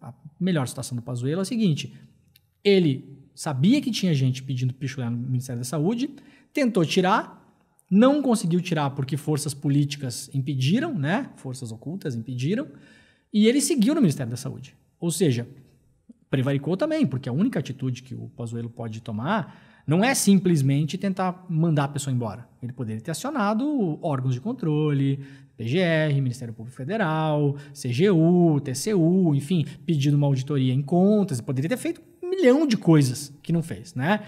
A melhor situação do Pazuello é a seguinte: ele sabia que tinha gente pedindo pichulé no Ministério da Saúde, tentou tirar, não conseguiu tirar porque forças políticas impediram, né? Forças ocultas impediram, e ele seguiu no Ministério da Saúde. Ou seja, prevaricou também, porque a única atitude que o Pazuello pode tomar não é simplesmente tentar mandar a pessoa embora. Ele poderia ter acionado órgãos de controle, PGR, Ministério Público Federal, CGU, TCU, enfim, pedido uma auditoria em contas, poderia ter feito 1 milhão de coisas que não fez, né?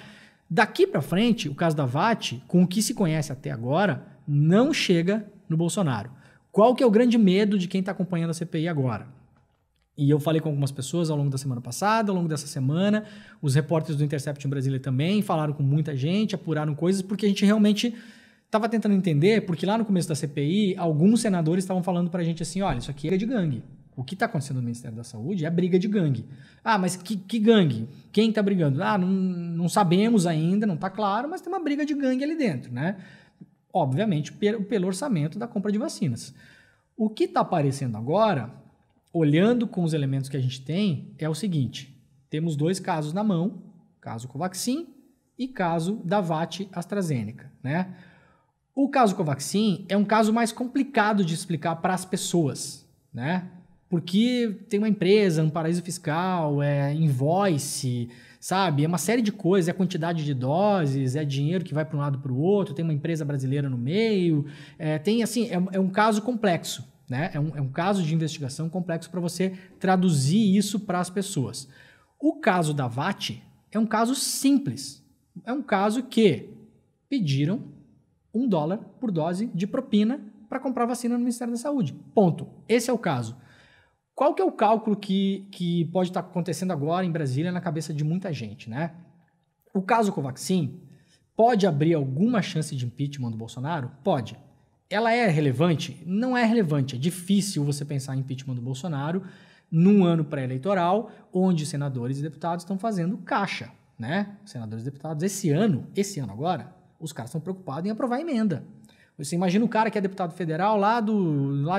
Daqui para frente, o caso da VAT, com o que se conhece até agora, não chega no Bolsonaro. Qual que é o grande medo de quem está acompanhando a CPI agora? E eu falei com algumas pessoas ao longo da semana passada, ao longo dessa semana, os repórteres do Intercept em Brasília também falaram com muita gente, apuraram coisas, porque a gente realmente estava tentando entender, porque lá no começo da CPI, alguns senadores estavam falando para a gente assim, olha, isso aqui é briga de gangue. O que está acontecendo no Ministério da Saúde é briga de gangue. Ah, mas que gangue? Quem está brigando? Ah, não sabemos ainda, não está claro, mas tem uma briga de gangue ali dentro, né? Obviamente, pelo orçamento da compra de vacinas. O que está aparecendo agora, olhando com os elementos que a gente tem, é o seguinte: temos 2 casos na mão, caso Covaxin e caso da VAT AstraZeneca, né? O caso Covaxin é um caso mais complicado de explicar para as pessoas, né? Porque tem uma empresa, um paraíso fiscal, é invoice, sabe? É uma série de coisas, é a quantidade de doses, é dinheiro que vai para um lado para o outro, tem uma empresa brasileira no meio, tem assim, é um caso complexo, né? É um caso de investigação complexo para você traduzir isso para as pessoas. O caso da VAT é um caso simples. É um caso que pediram $1 por dose de propina para comprar vacina no Ministério da Saúde. Ponto. Esse é o caso. Qual que é o cálculo que pode estar acontecendo agora em Brasília na cabeça de muita gente, né? O caso Covaxin pode abrir alguma chance de impeachment do Bolsonaro? Pode. Ela é relevante? Não é relevante. É difícil você pensar em impeachment do Bolsonaro num ano pré-eleitoral, onde senadores e deputados estão fazendo caixa, né? Senadores e deputados, esse ano agora, os caras estão preocupados em aprovar a emenda. Você imagina o cara que é deputado federal lá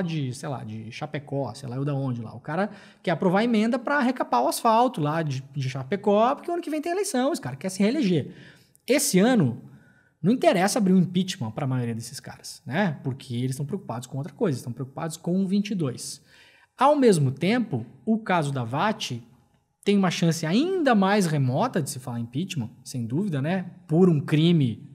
de, sei lá, de Chapecó, sei lá, eu da onde lá. O cara quer aprovar a emenda para recapar o asfalto lá de Chapecó, porque o ano que vem tem eleição, esse cara quer se reeleger. Esse ano, não interessa abrir um impeachment para a maioria desses caras, né? Porque eles estão preocupados com outra coisa, estão preocupados com o 22. Ao mesmo tempo, o caso da VAT tem uma chance ainda mais remota de se falar impeachment, sem dúvida, né? Por um crime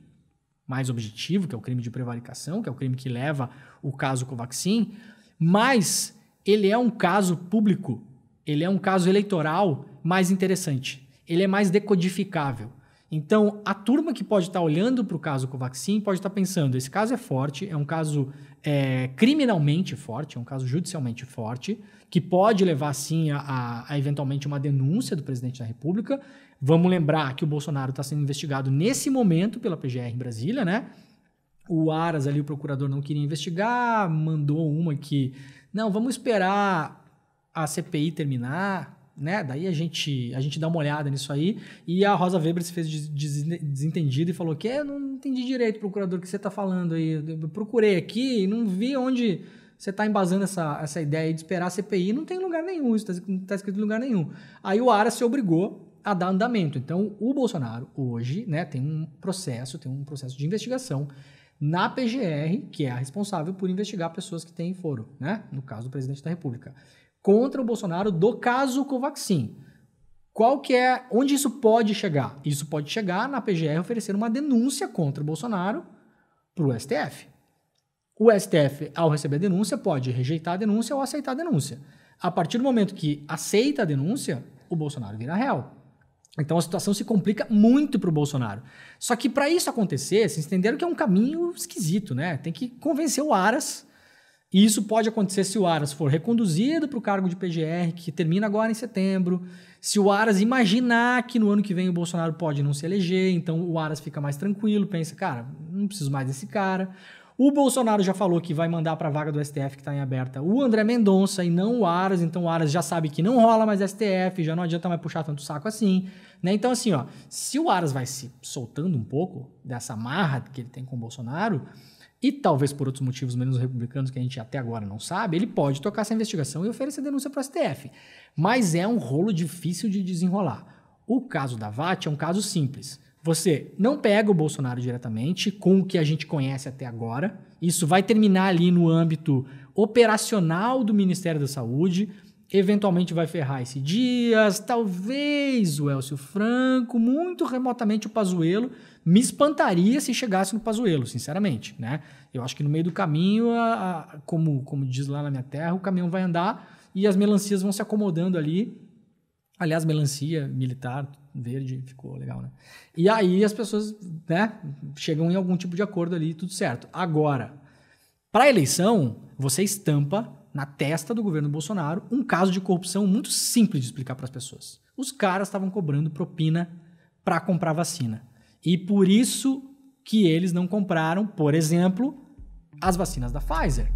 mais objetivo, que é o crime de prevaricação, que é o crime que leva o caso Covaxin, mas ele é um caso público, ele é um caso eleitoral mais interessante, ele é mais decodificável. Então, a turma que pode estar olhando para o caso Covaxin pode estar pensando, esse caso é forte, é um caso criminalmente forte, é um caso judicialmente forte, que pode levar, sim, a eventualmente uma denúncia do presidente da República. Vamos lembrar que o Bolsonaro está sendo investigado nesse momento pela PGR em Brasília, né? O Aras ali, o procurador, não queria investigar, mandou uma que, não, vamos esperar a CPI terminar, né? Daí a gente dá uma olhada nisso aí, e a Rosa Weber se fez desentendida e falou que eu não entendi direito, procurador, o que você está falando aí. Eu procurei aqui e não vi onde você está embasando essa ideia de esperar a CPI, não tem lugar nenhum, isso não está escrito em lugar nenhum. Aí o Aras se obrigou a dar andamento. Então, o Bolsonaro hoje, né, tem um processo de investigação na PGR, que é a responsável por investigar pessoas que têm foro, né, no caso do presidente da República, contra o Bolsonaro do caso Covaxin. Onde isso pode chegar? Isso pode chegar na PGR oferecer uma denúncia contra o Bolsonaro para o STF. O STF, ao receber a denúncia, pode rejeitar a denúncia ou aceitar a denúncia. A partir do momento que aceita a denúncia, o Bolsonaro vira réu. Então a situação se complica muito para o Bolsonaro. Só que para isso acontecer, vocês entenderam que é um caminho esquisito, né? Tem que convencer o Aras. E isso pode acontecer se o Aras for reconduzido para o cargo de PGR, que termina agora em setembro. Se o Aras imaginar que no ano que vem o Bolsonaro pode não se eleger, então o Aras fica mais tranquilo, pensa, cara, não preciso mais desse cara. O Bolsonaro já falou que vai mandar para a vaga do STF que está em aberta o André Mendonça e não o Aras, então o Aras já sabe que não rola mais STF, já não adianta mais puxar tanto saco assim, né? Então assim, ó, se o Aras vai se soltando um pouco dessa marra que ele tem com o Bolsonaro, e talvez por outros motivos menos republicanos que a gente até agora não sabe, ele pode tocar essa investigação e oferecer denúncia para o STF. Mas é um rolo difícil de desenrolar. O caso da VAT é um caso simples. Você não pega o Bolsonaro diretamente com o que a gente conhece até agora. Isso vai terminar ali no âmbito operacional do Ministério da Saúde. Eventualmente vai ferrar esse Dias, talvez o Elcio Franco, muito remotamente o Pazuello. Me espantaria se chegasse no Pazuello, sinceramente, né? Eu acho que no meio do caminho, como diz lá na minha terra, o caminhão vai andar e as melancias vão se acomodando ali. Aliás, melancia militar, verde, ficou legal, né? E aí as pessoas, né, chegam em algum tipo de acordo ali, tudo certo. Agora, para a eleição, você estampa na testa do governo Bolsonaro um caso de corrupção muito simples de explicar para as pessoas. Os caras estavam cobrando propina para comprar vacina. E por isso que eles não compraram, por exemplo, as vacinas da Pfizer.